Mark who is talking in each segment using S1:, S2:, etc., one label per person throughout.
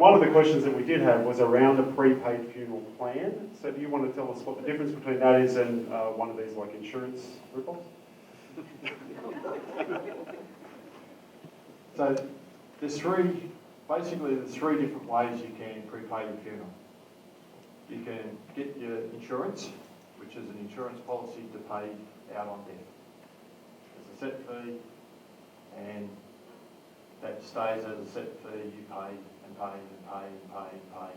S1: one of the questions that we did have was around a prepaid funeral plan. So do you want to tell us what the difference between that is and one of these like insurance rip-offs?
S2: So there's three different ways you can prepay your funeral. You can get your insurance, which is an insurance policy to pay out on death. There's a set fee, and that stays as a set fee. You pay and pay and pay and pay and pay,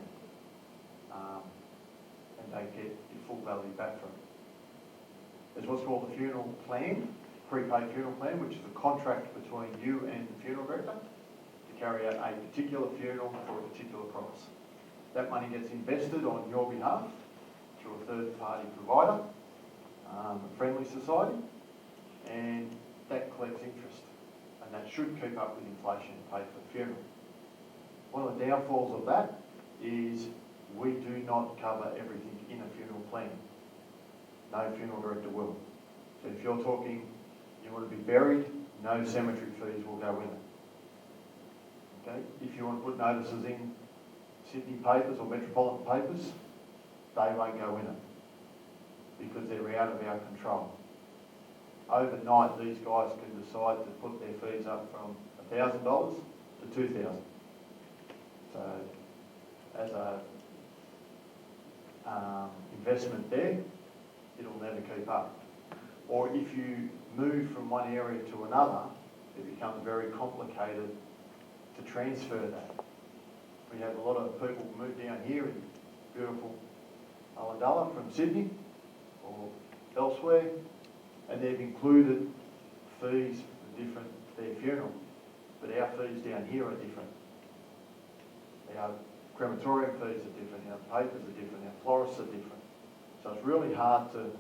S2: and they get your full value back from it. There's what's called a funeral plan, prepaid funeral plan, which is a contract between you and the funeral director to carry out a particular funeral for a particular price. That money gets invested on your behalf through a third-party provider, a friendly society, and that collects interest. And that should keep up with inflation and pay for the funeral. One of the downfalls of that is we do not cover everything in a funeral plan. No funeral director will. So if you're talking you want to be buried, no cemetery fees will go in it. Okay? If you want to put notices in Sydney papers or metropolitan papers, they won't go in it because they're out of our control. Overnight, these guys can decide to put their fees up from $1,000 to $2,000. So, as a investment there, it'll never keep up. Or if you move from one area to another, it becomes very complicated to transfer that. We have a lot of people move down here in beautiful Ulladulla from Sydney or elsewhere, and they've included fees for their funeral, but our fees down here are different. Our crematorium fees are different, our papers are different, our florists are different. So it's really hard to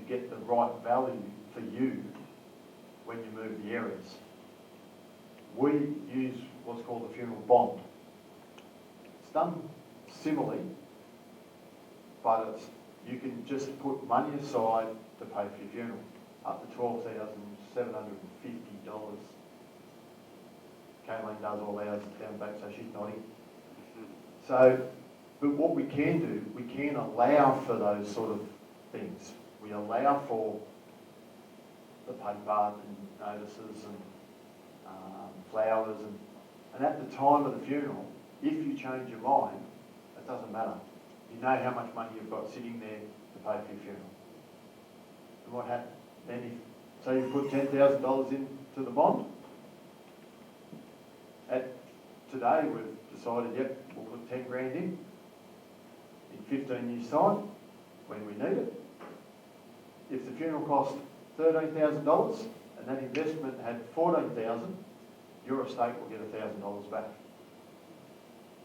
S2: get the right value for you when you move the areas. We use what's called a funeral bond. It's done similarly, but you can just put money aside to pay for your funeral, up to $12,750. Kayleen does all ours down back, so she's nodding. So, but what we can do, we can allow for those sort of things. We allow for the paper and notices and flowers, and at the time of the funeral, if you change your mind, it doesn't matter. You know how much money you've got sitting there to pay for your funeral. And what happens then if, say you put $10,000 into the bond, today we've decided, yep, we'll put 10 grand in 15 years' time, when we need it. If the funeral cost $13,000 and that investment had $14,000, your estate will get $1,000 back,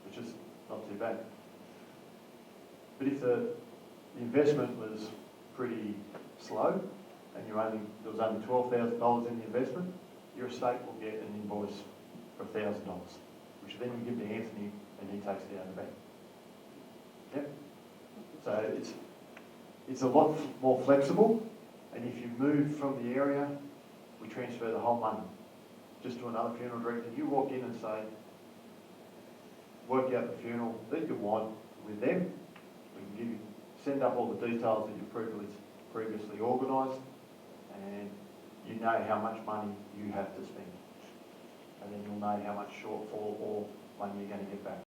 S2: which is not too bad. But if the investment was pretty slow and there was only $12,000 in the investment, your estate will get an invoice for $1,000, which then you give to Anthony and he takes it out of the bank. Yep. So it's a lot more flexible, and if you move from the area, we transfer the whole money just to another funeral director. You walk in and say, work out the funeral that you want with them. We can send up all the details that you've previously organised, and you know how much money you have to spend. And then you'll know how much shortfall or money you're going to get back.